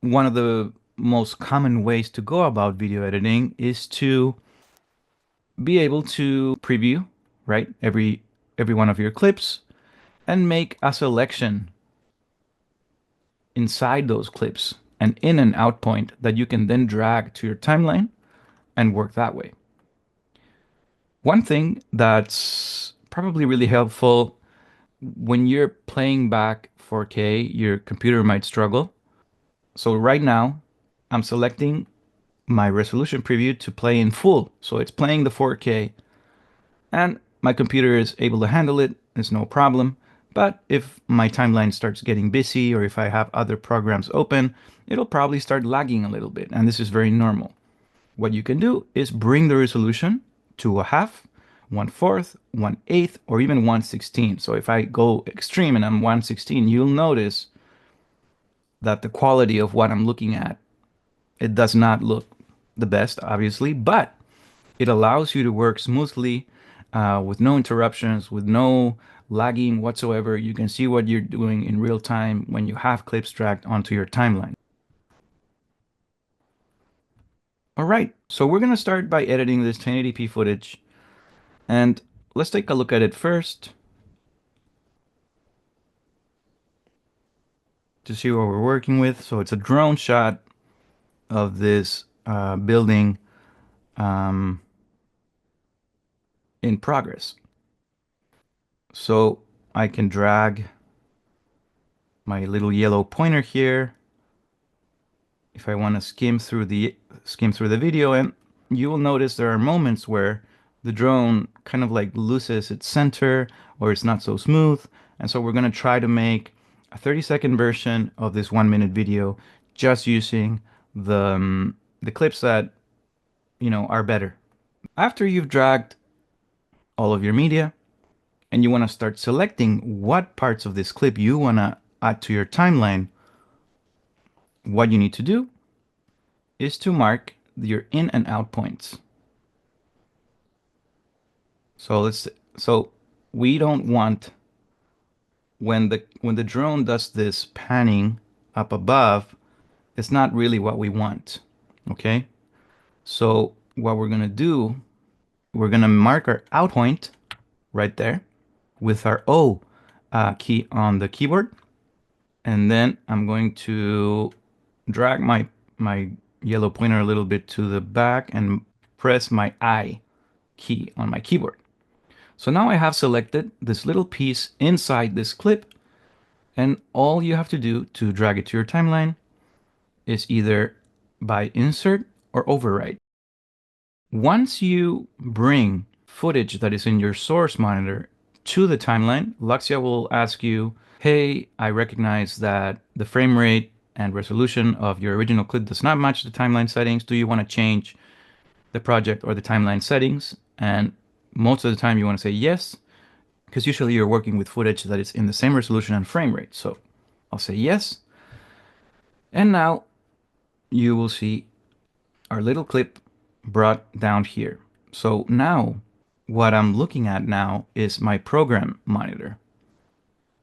one of the most common ways to go about video editing is to be able to preview, right, every one of your clips and make a selection inside those clips, an in and out point that you can then drag to your timeline and work that way. One thing that's probably really helpful when you're playing back 4K, your computer might struggle. So right now, I'm selecting my resolution preview to play in full. So it's playing the 4K and my computer is able to handle it. It's no problem. But if my timeline starts getting busy or if I have other programs open, it'll probably start lagging a little bit. And this is very normal. What you can do is bring the resolution to a half, 1/4, 1/8, or even 1/16. So if I go extreme and I'm 1/16, you'll notice that the quality of what I'm looking at, it does not look the best, obviously, but it allows you to work smoothly with no interruptions, with no lagging whatsoever. You can see what you're doing in real time when you have clips dragged onto your timeline. All right, so we're going to start by editing this 1080p footage. And let's take a look at it first to see what we're working with. So it's a drone shot of this building in progress. So I can drag my little yellow pointer here if I want to skim through the video, and you will notice there are moments where the drone kind of like loses its center or it's not so smooth. And so we're going to try to make a 30-second version of this 1 minute video just using the clips that are better. After you've dragged all of your media and you want to start selecting what parts of this clip you want to add to your timeline, what you need to do is to mark your in and out points. So we don't want when the drone does this panning up above, it's not really what we want. Okay? So what we're gonna do, we're gonna mark our out point right there with our O key on the keyboard, and then I'm going to drag my yellow pointer a little bit to the back and press my I key on my keyboard. So now I have selected this little piece inside this clip, and all you have to do to drag it to your timeline is either by insert or override. Once you bring footage that is in your source monitor to the timeline, LUXEA will ask you, hey, I recognize that the frame rate and resolution of your original clip does not match the timeline settings. Do you want to change the project or the timeline settings? And most of the time you want to say yes, because usually you're working with footage that is in the same resolution and frame rate. So I'll say yes. And now you will see our little clip brought down here. So now what I'm looking at now is my program monitor,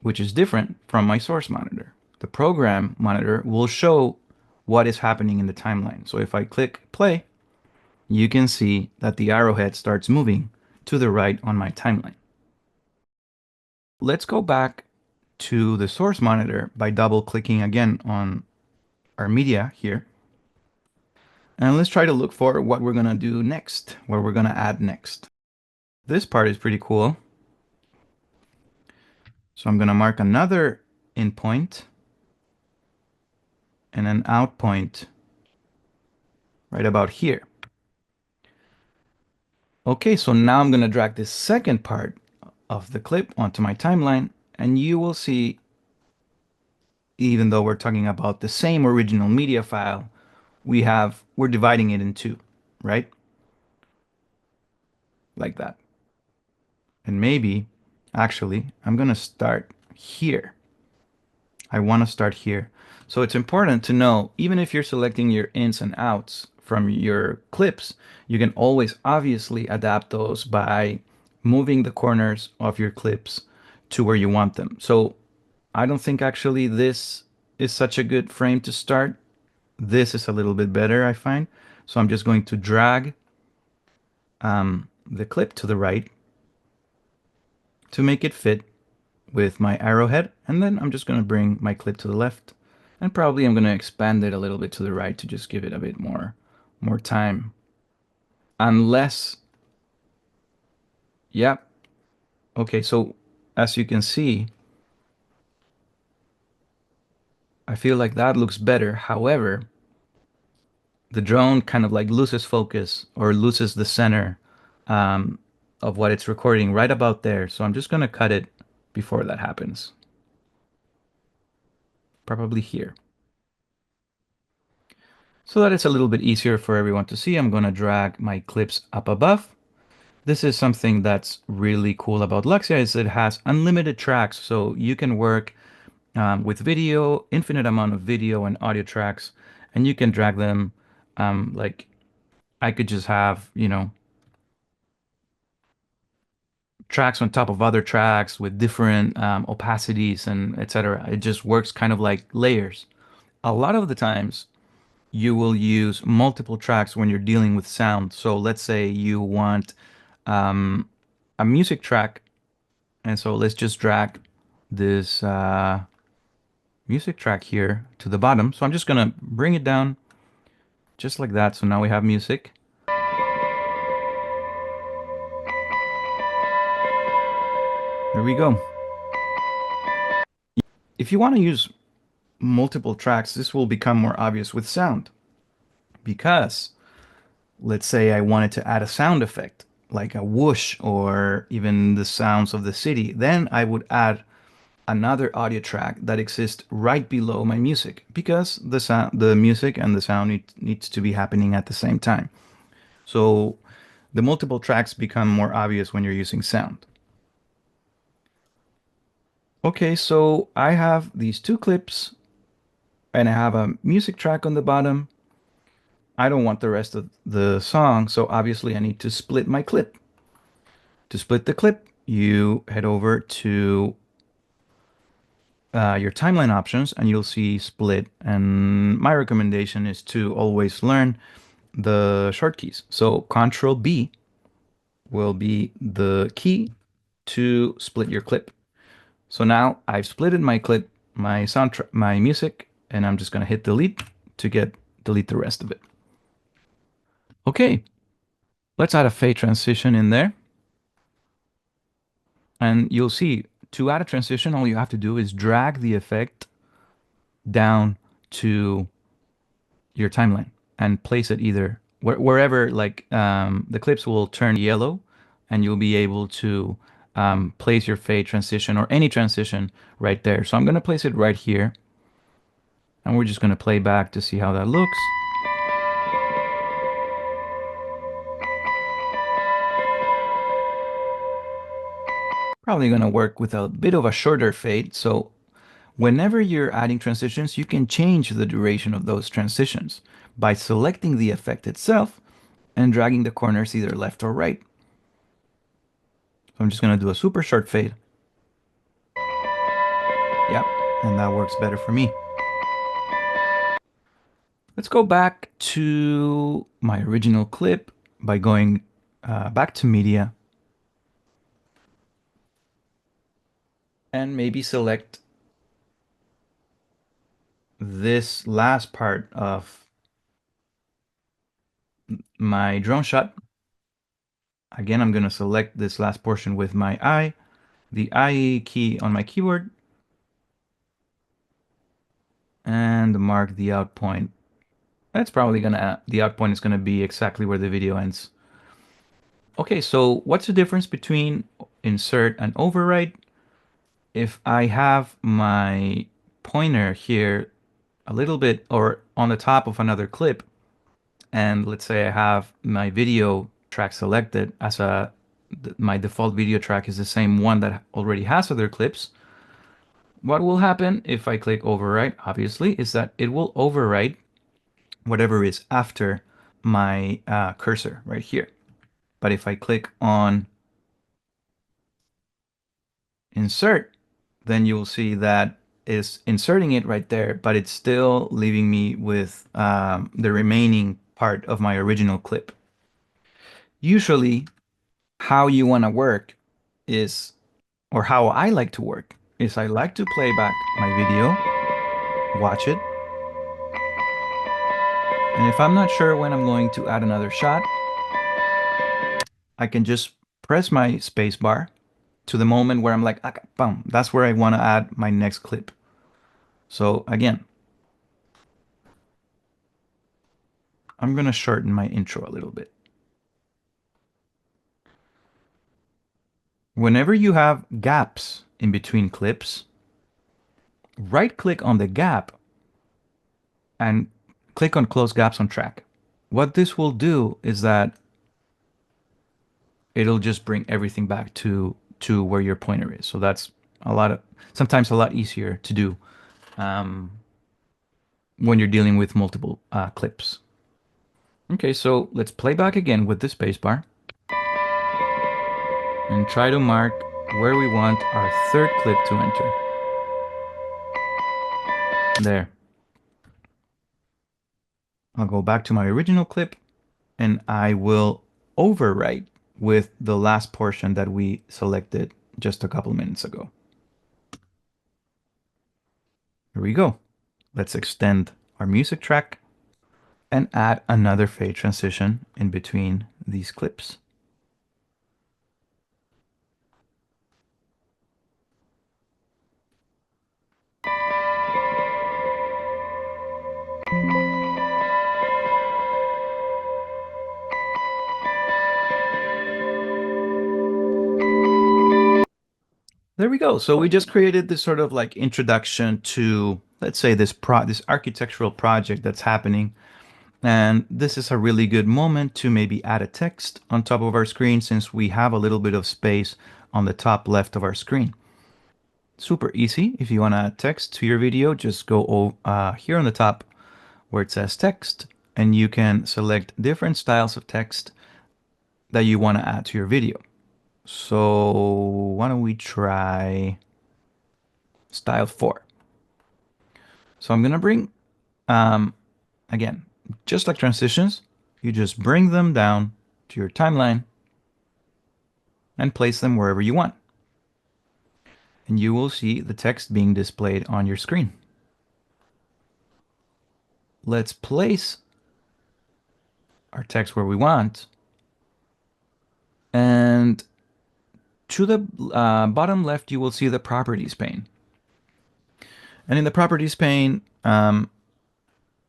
which is different from my source monitor. The program monitor will show what is happening in the timeline. So if I click play, you can see that the arrowhead starts moving to the right on my timeline. Let's go back to the source monitor by double clicking again on our media here. And let's try to look for what we're going to do next, what we're going to add next. This part is pretty cool. So I'm going to mark another in point and an out point right about here. Okay, so now I'm going to drag this second part of the clip onto my timeline, and you will see, even though we're talking about the same original media file, we're dividing it in two, right? Like that. And maybe, actually, I'm going to start here. I want to start here. So it's important to know, even if you're selecting your ins and outs from your clips, you can always obviously adapt those by moving the corners of your clips to where you want them. So I don't think actually this is such a good frame to start. This is a little bit better, I find. So I'm just going to drag the clip to the right to make it fit with my arrowhead. And then I'm just going to bring my clip to the left. And probably I'm going to expand it a little bit to the right to just give it a bit more time. Unless, yep. Okay, so as you can see, I feel like that looks better. However, the drone kind of like loses focus or loses the center um, of what it's recording right about there. So I'm just going to cut it before that happens. Probably here. So that it's a little bit easier for everyone to see, I'm going to drag my clips up above. This is something that's really cool about LUXEA is it has unlimited tracks. So you can work with video, infinite amount of video and audio tracks, and you can drag them like I could just have, tracks on top of other tracks with different opacities and etc. It just works kind of like layers. A lot of the times you will use multiple tracks when you're dealing with sound. So let's say you want um, a music track, and so let's just drag this music track here to the bottom. So I'm just gonna bring it down just like that. So now we have music. There we go. If you want to use multiple tracks, this will become more obvious with sound because let's say I wanted to add a sound effect like a whoosh or even the sounds of the city, then I would add another audio track that exists right below my music because the music and the sound needs to be happening at the same time. So the multiple tracks become more obvious when you're using sound. Okay, so I have these two clips and I have a music track on the bottom. I don't want the rest of the song, so obviously I need to split my clip. To split the clip, you head over to your timeline options and you'll see split. And my recommendation is to always learn the short keys. So Control B will be the key to split your clip. So now I've splitted my clip, my soundtrack, my music, and I'm just going to hit delete to delete the rest of it. Okay, let's add a fade transition in there. And you'll see to add a transition, all you have to do is drag the effect down to your timeline and place it either wherever like the clips will turn yellow and you'll be able to place your fade transition or any transition right there. So I'm going to place it right here and we're just going to play back to see how that looks. Probably going to work with a bit of a shorter fade. So whenever you're adding transitions, you can change the duration of those transitions by selecting the effect itself and dragging the corners either left or right. So I'm just going to do a super short fade. Yep, and that works better for me. Let's go back to my original clip by going back to media and maybe select this last part of my drone shot. Again, I'm going to select this last portion with my I, the I key on my keyboard, and mark the out point. That's probably gonna, the out point is gonna be exactly where the video ends. Okay, so what's the difference between insert and override? If I have my pointer here a little bit or on the top of another clip, and let's say I have my video track selected as my default video track is the same one that already has other clips, what will happen if I click override, obviously, is that it will override whatever is after my cursor right here. But if I click on insert, then you'll see that is inserting it right there, but it's still leaving me with the remaining part of my original clip. Usually, how you want to work is, or how I like to work, is I like to play back my video, watch it, and if I'm not sure when I'm going to add another shot, I can just press my space bar to the moment where I'm like, okay, boom, that's where I want to add my next clip. So again, I'm going to shorten my intro a little bit. Whenever you have gaps in between clips, right click on the gap and click on close gaps on track. What this will do is that it'll just bring everything back to where your pointer is. So that's sometimes a lot easier to do um, when you're dealing with multiple clips. Okay, so let's play back again with the spacebar and try to mark where we want our third clip to enter. There. I'll go back to my original clip and I will overwrite with the last portion that we selected just a couple minutes ago. Here we go. Let's extend our music track and add another fade transition in between these clips. There we go. So we just created this sort of like introduction to, let's say, this architectural project that's happening. And this is a really good moment to maybe add a text on top of our screen since we have a little bit of space on the top left of our screen. Super easy. If you want to add text to your video, just go here on the top where it says text, and you can select different styles of text that you want to add to your video. So why don't we try style 4. So I'm going to bring, again, just like transitions, you just bring them down to your timeline and place them wherever you want. And you will see the text being displayed on your screen. Let's place our text where we want. And to the bottom left, you will see the properties pane. And in the properties pane,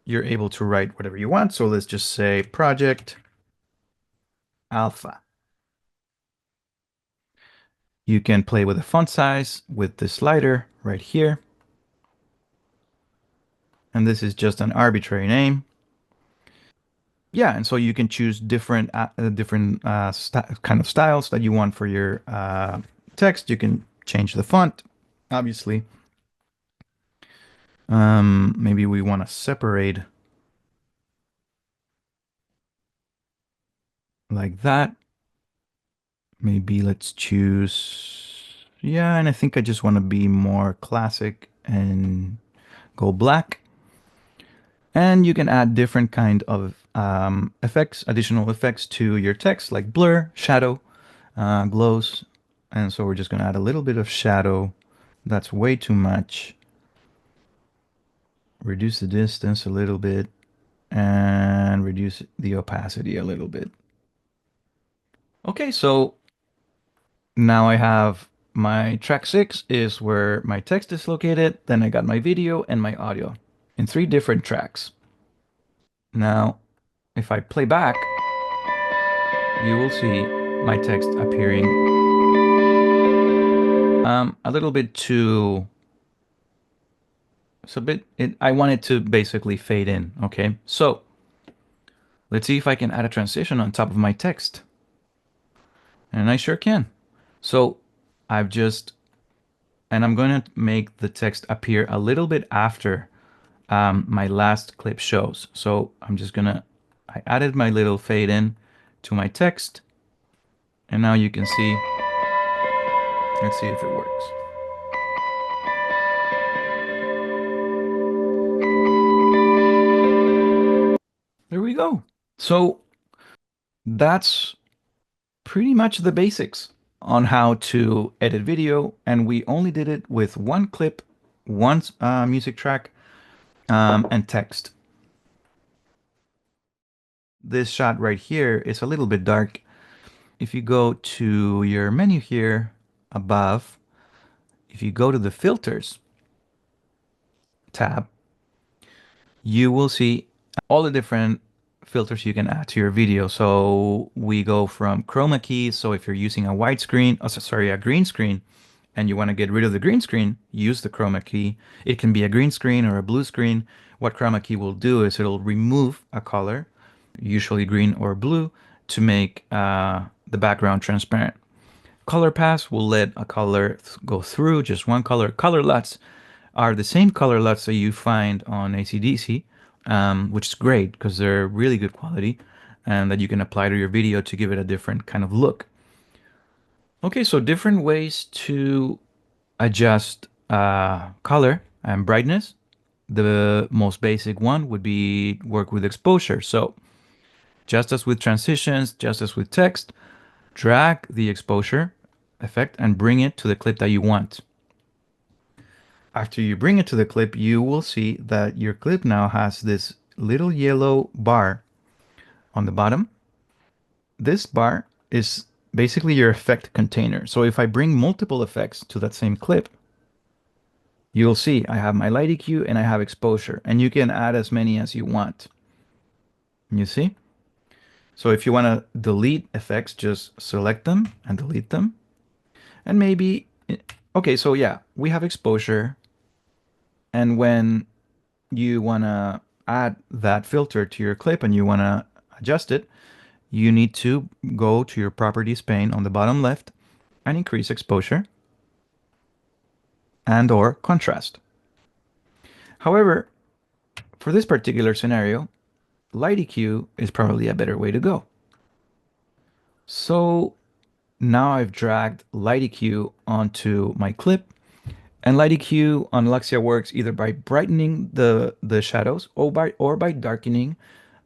you're able to write whatever you want. So let's just say project alpha. You can play with the font size with the slider right here. And this is just an arbitrary name. Yeah, and so you can choose different kind of styles that you want for your text. You can change the font, obviously. Maybe we want to separate like that. Maybe let's choose, yeah, and I think I just want to be more classic and go black. And you can add different kind of effects, additional effects to your text, like blur, shadow, glows. And so we're just going to add a little bit of shadow. That's way too much. Reduce the distance a little bit and reduce the opacity a little bit. Okay, so now I have my track 6 is where my text is located. Then I got my video and my audio in 3 different tracks. Now, if I play back, you will see my text appearing a little bit too. It's a bit. I want it to basically fade in. Okay, so let's see if I can add a transition on top of my text, and I sure can. So I've just, and I'm going to make the text appear a little bit after my last clip shows. So I'm just gonna, I added my little fade in to my text, and now you can see, let's see if it works. we go. So that's pretty much the basics on how to edit video, and we only did it with one clip, one music track, and text. This shot right here is a little bit dark. If you go to your menu here above, if you go to the filters tab, you will see all the different filters you can add to your video. So we go from chroma key. So if you're using a white screen, oh, sorry, a green screen, and you want to get rid of the green screen, use the chroma key. It can be a green screen or a blue screen. What chroma key will do is it'll remove a color, usually green or blue, to make the background transparent. Color pass will let a color go through, just one color. Color LUTs are the same color LUTs that you find on AC/DC, which is great because they're really good quality and that you can apply to your video to give it a different kind of look. Okay, so different ways to adjust color and brightness. The most basic one would be work with exposure. So just as with transitions, just as with text, drag the exposure effect and bring it to the clip that you want. After you bring it to the clip, you will see that your clip now has this little yellow bar on the bottom. This bar is basically your effect container. So if I bring multiple effects to that same clip, you'll see I have my light EQ and I have exposure, and you can add as many as you want. You see? So if you want to delete effects, just select them and delete them. And maybe, okay, so yeah, we have exposure. And when you want to add that filter to your clip and you want to adjust it, you need to go to your properties pane on the bottom left and increase exposure and or contrast. However, for this particular scenario, light EQ is probably a better way to go. So now I've dragged light EQ onto my clip, and light EQ on LUXEA works either by brightening the shadows or by darkening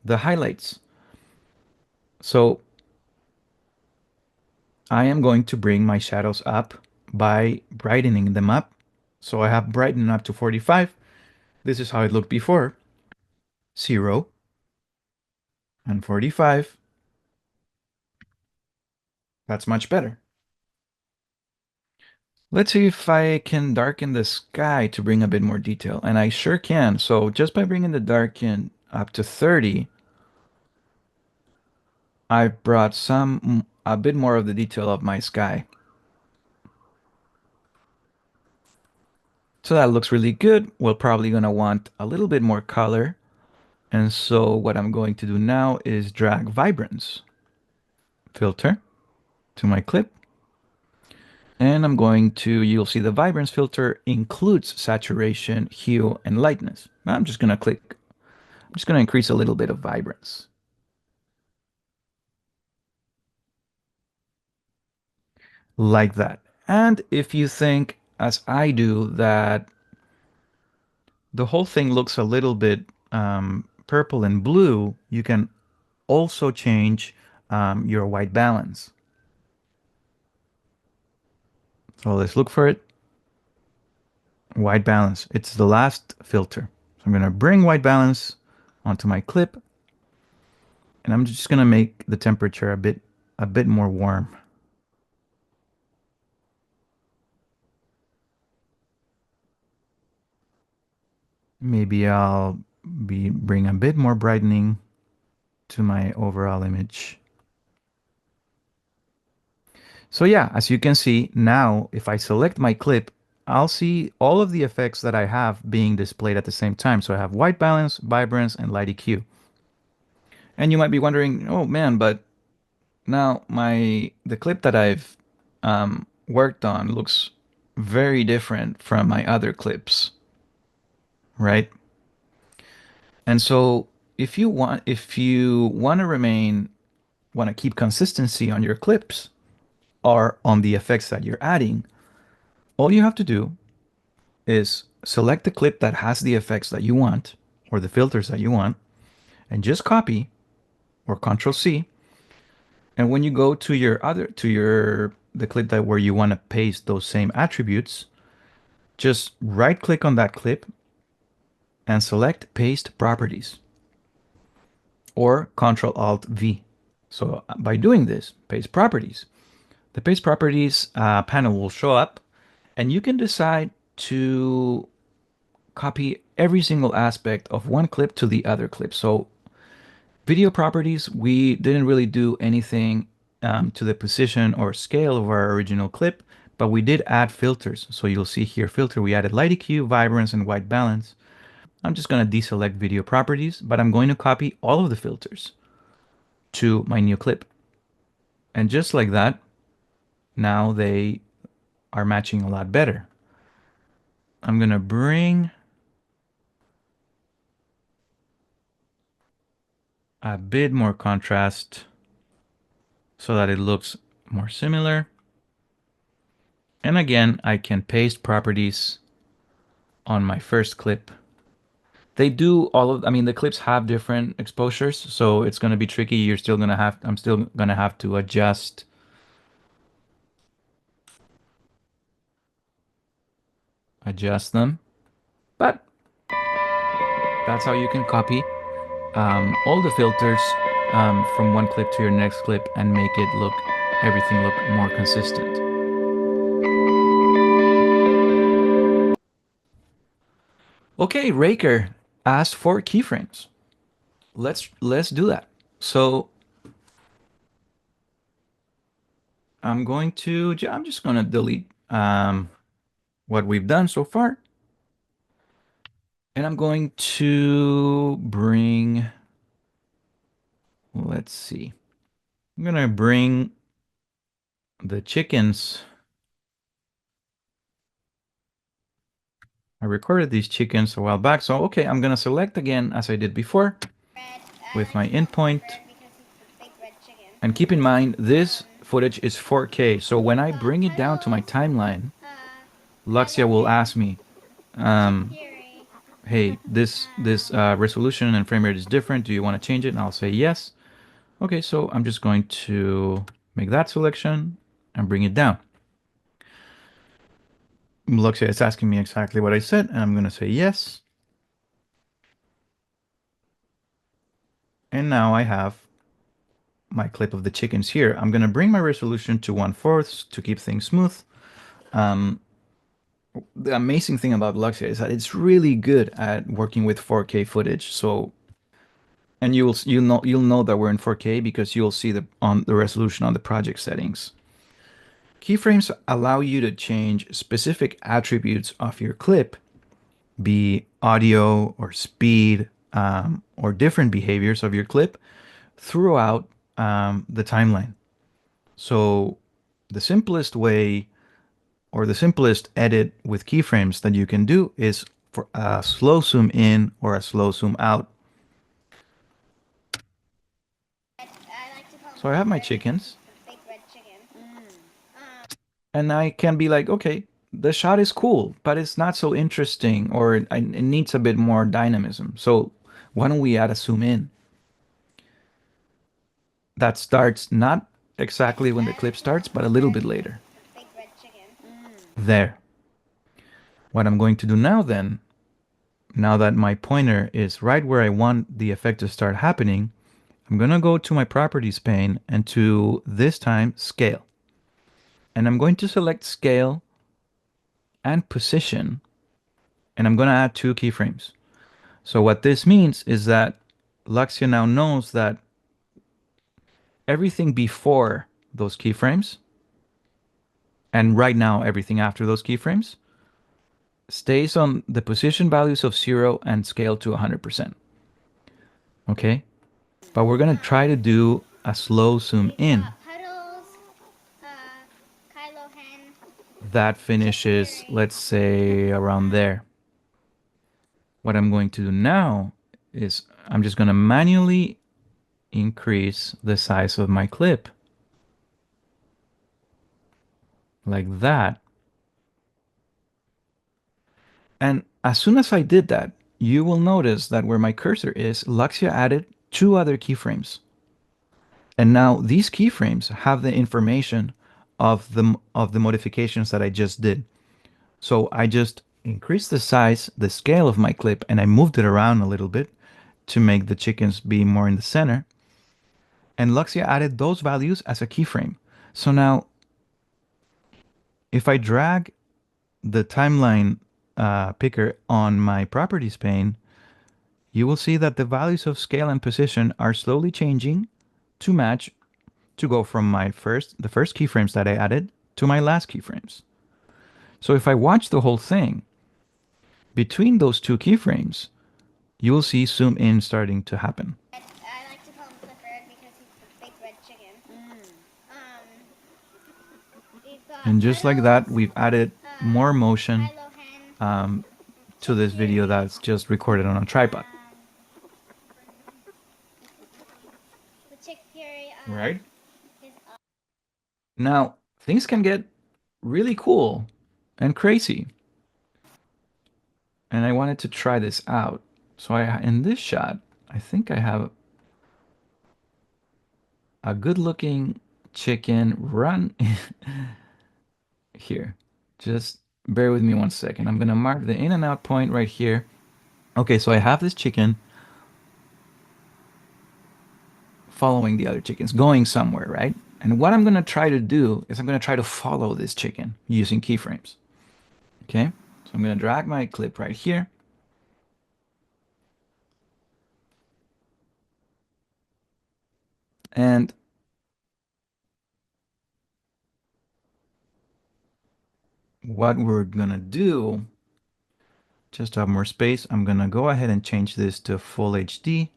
the highlights. So I am going to bring my shadows up by brightening them up. So I have brightened up to 45. This is how it looked before. 0 and 45. That's much better. Let's see if I can darken the sky to bring a bit more detail. And I sure can. So just by bringing the darken up to 30, I brought a bit more of the detail of my sky. So that looks really good. We're probably going to want a little bit more color. And so what I'm going to do now is drag vibrance filter to my clip. And I'm going to, you'll see the vibrance filter includes saturation, hue, and lightness. I'm just going to increase a little bit of vibrance. Like that. And if you think, as I do, that the whole thing looks a little bit purple and blue, you can also change your white balance. So let's look for it. White balance. It's the last filter. So I'm going to bring white balance onto my clip, and I'm just going to make the temperature a bit more warm. Maybe I'll bring a bit more brightening to my overall image. So yeah, as you can see now, if I select my clip, I'll see all of the effects that I have being displayed at the same time. So I have white balance, vibrance, and light EQ. And you might be wondering, oh man, but now the clip that I've worked on looks very different from my other clips, right? And so if you want to want to keep consistency on your clips or on the effects that you're adding, all you have to do is select the clip that has the effects that you want or the filters that you want, and just copy or Control C. And when you go to the clip that where you want to paste those same attributes, just right click on that clip and select Paste Properties or Control Alt V. So by doing this, Paste Properties, the Paste Properties panel will show up, and you can decide to copy every single aspect of one clip to the other clip. So video properties, we didn't really do anything to the position or scale of our original clip, but we did add filters. So you'll see here filter, we added light EQ, vibrance, and white balance. I'm just going to deselect video properties, but I'm going to copy all of the filters to my new clip. And just like that, now they are matching a lot better. I'm going to bring a bit more contrast so that it looks more similar. And again, I can paste properties on my first clip. They do all of, I mean, the clips have different exposures, so it's going to be tricky. I'm still going to have to adjust them. But that's how you can copy all the filters from one clip to your next clip and make everything look more consistent. Okay, Raker asked for keyframes. Let's do that. So I'm just going to delete what we've done so far. And I'm going to bring, let's see. I'm going to bring the chickens. I recorded these chickens a while back. So, okay, I'm going to select again as I did before with my endpoint. And keep in mind, this footage is 4K. So when I bring it down to my timeline, LUXEA will ask me, hey, this resolution and frame rate is different. Do you want to change it? And I'll say yes. Okay, so I'm just going to make that selection and bring it down. LUXEA is asking me exactly what I said, and I'm going to say yes. And now I have my clip of the chickens here. I'm going to bring my resolution to 1/4 to keep things smooth. The amazing thing about LUXEA is that it's really good at working with 4K footage. So, and you'll know that we're in 4K because you'll see the resolution on the project settings. Keyframes allow you to change specific attributes of your clip, be audio or speed or different behaviors of your clip throughout the timeline. So the simplest way or the simplest edit with keyframes that you can do is for a slow zoom in or a slow zoom out. So I have my chickens. And I can be like, okay, the shot is cool, but it's not so interesting, or it needs a bit more dynamism. So why don't we add a zoom in? That starts not exactly when the clip starts, but a little bit later. There. What I'm going to do now then, now that my pointer is right where I want the effect to start happening, I'm going to go to my properties pane and to this time scale. And I'm going to select scale and position, and I'm going to add 2 keyframes. So what this means is that LUXEA now knows that everything before those keyframes, and right now everything after those keyframes, stays on the position values of 0 and scale to 100%. Okay? But we're going to try to do a slow zoom in. That finishes, let's say, around there. What I'm going to do now is I'm just going to manually increase the size of my clip. Like that. And as soon as I did that, you will notice that where my cursor is, LUXEA added two other keyframes. And now these keyframes have the information of the modifications that I just did. So I just increased the size, the scale of my clip, and I moved it around a little bit to make the chickens be more in the center. And Luxia added those values as a keyframe. So now if I drag the timeline picker on my properties pane, you will see that the values of scale and position are slowly changing to match to go from the first keyframes that I added to my last keyframes. So if I watch the whole thing, between those two keyframes, you will see zoom in starting to happen. I like to call him Clifford because he's the big red chicken. We've got And just like Puddles, that, we've added more motion Kylo Hen, um, to Chick this video Fury, that's just recorded on a tripod. the Chick Fury, Right? his Now, things can get really cool and crazy. And I wanted to try this out. So in this shot, I think I have a good looking chicken run here. Just bear with me one second. I'm gonna mark the in and out point right here. Okay, so I have this chicken following the other chickens, going somewhere, right? And what I'm gonna try to do is I'm gonna try to follow this chicken using keyframes. Okay, so I'm gonna drag my clip right here. And what we're gonna do, just to have more space, I'm gonna go ahead and change this to full HD.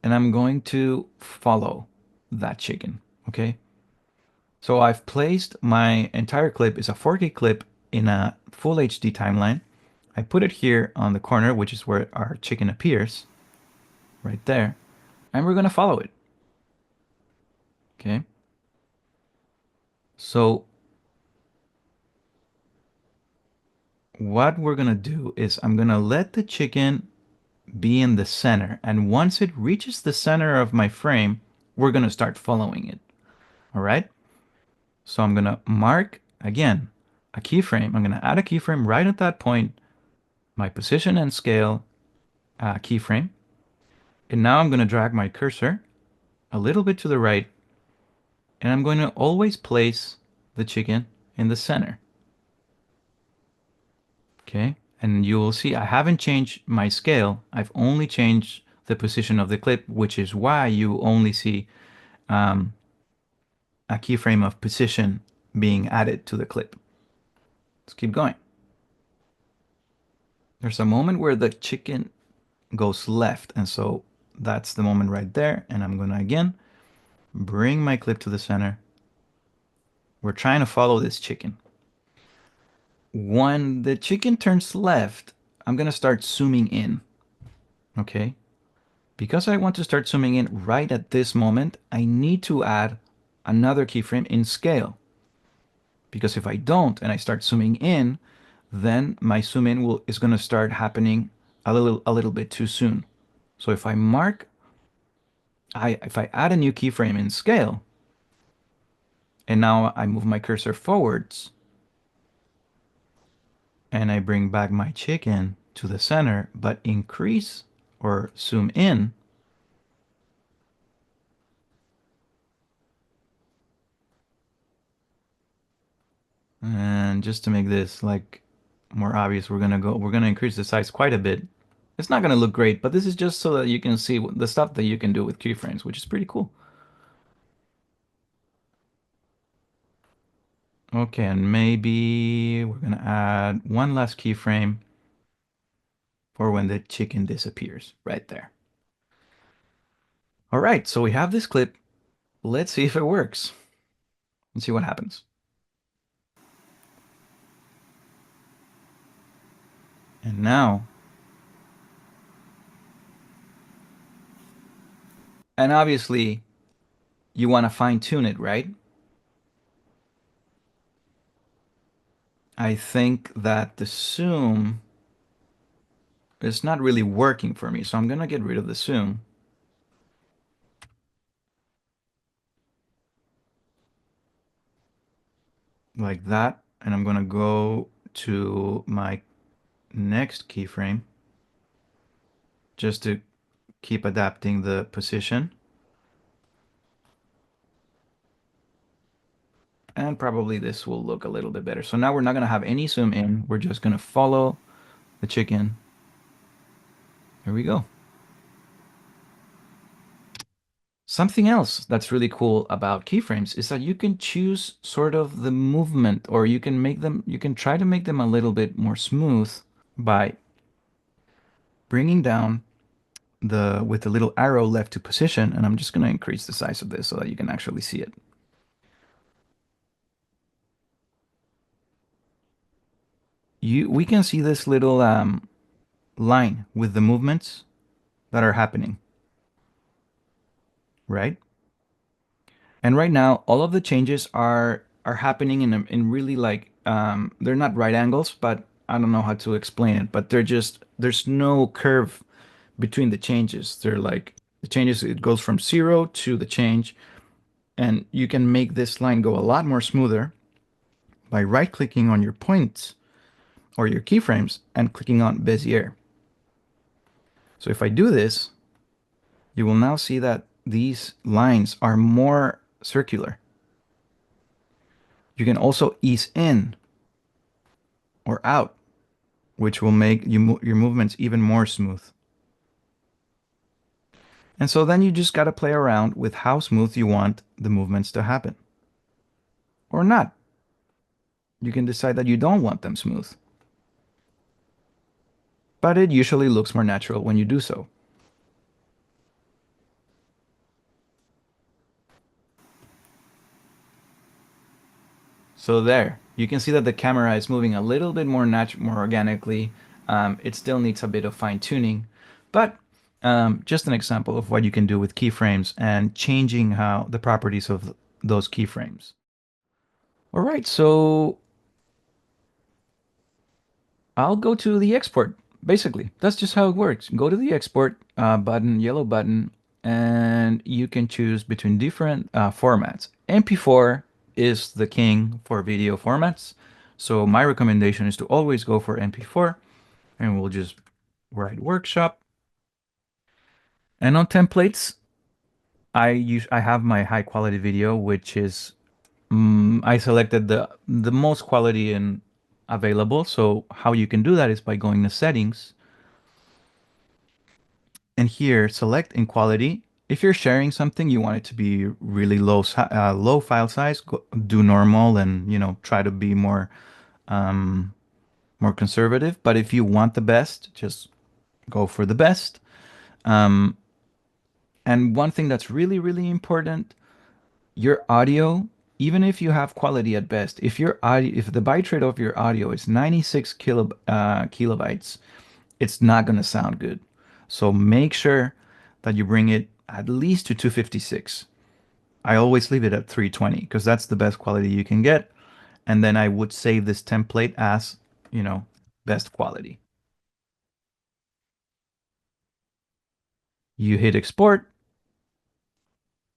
And I'm going to follow that chicken. Okay. So I've placed my entire clip is a 4K clip in a full HD timeline. I put it here on the corner, which is where our chicken appears, right there. And we're gonna follow it. Okay. So what we're gonna do is I'm gonna let the chicken be in the center. And once it reaches the center of my frame, we're gonna start following it. All right. So I'm gonna mark again a keyframe. I'm gonna add a keyframe right at that point, my position and scale keyframe. And now I'm gonna drag my cursor a little bit to the right, and I'm going to always place the chicken in the center. Okay, and you will see I haven't changed my scale. I've only changed the position of the clip, which is why you only see um, a keyframe of position being added to the clip. Let's keep going. There's a moment where the chicken goes left, and so that's the moment right there. And I'm gonna again bring my clip to the center. We're trying to follow this chicken. When the chicken turns left, I'm gonna start zooming in. Okay, because I want to start zooming in right at this moment, I need to add another keyframe in scale, because if I don't and I start zooming in, then my zoom in is going to start happening a little bit too soon. So if I mark, if I add a new keyframe in scale, and now I move my cursor forwards, and I bring back my chicken to the center, but increase or zoom in, and just to make this like more obvious, we're gonna increase the size quite a bit. It's not gonna look great, but this is just so that you can see the stuff that you can do with keyframes, which is pretty cool. Okay, and maybe we're gonna add one last keyframe for when the chicken disappears right there. All right, so we have this clip. Let's see if it works. Let's see what happens. And now, and obviously you want to fine tune it, right? I think that the zoom it's not really working for me. So I'm gonna get rid of the zoom like that. And I'm gonna go to my next keyframe just to keep adapting the position. And probably this will look a little bit better. So now we're not gonna have any zoom in. We're just gonna follow the chicken. There we go. Something else that's really cool about keyframes is that you can choose sort of the movement, or you can make them, you can try to make them a little bit more smooth by bringing down the with the little arrow left to position. And I'm just going to increase the size of this so that you can actually see it. We can see this little line with the movements that are happening, right? And right now, all of the changes are happening in really like they're not right angles, but I don't know how to explain it, but they're just there's no curve between the changes. They're like the changes, it goes from zero to the change, and you can make this line go a lot more smoother by right-clicking on your points or your keyframes and clicking on Bezier. So if I do this, you will now see that these lines are more circular. You can also ease in or out, which will make your movements even more smooth. And so then you just got to play around with how smooth you want the movements to happen. Or not. You can decide that you don't want them smooth. But it usually looks more natural when you do so. So there, you can see that the camera is moving a little bit more organically. It still needs a bit of fine tuning, but just an example of what you can do with keyframes and changing how the properties of those keyframes. All right, so I'll go to the export. Basically, that's just how it works. Go to the export button, yellow button, and you can choose between different formats. MP4 is the king for video formats. So my recommendation is to always go for MP4, and we'll just write workshop. And on templates, I have my high quality video, which is I selected the most quality and available. So how you can do that is by going to settings, and here select in quality. If you're sharing something, you want it to be really low file size, do normal, and try to be more conservative. But if you want the best, just go for the best. Um, and one thing that's really important, your audio, even if you have quality at best, if the bitrate of your audio is 96 kilobytes, it's not going to sound good. So make sure that you bring it at least to 256. I always leave it at 320 because that's the best quality you can get. And then I would save this template as, you know, best quality. You hit export,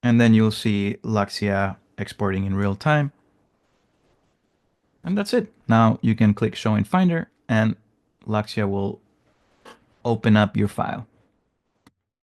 and then you'll see LUXEA exporting in real time. And that's it. Now you can click Show in Finder, and LUXEA will open up your file.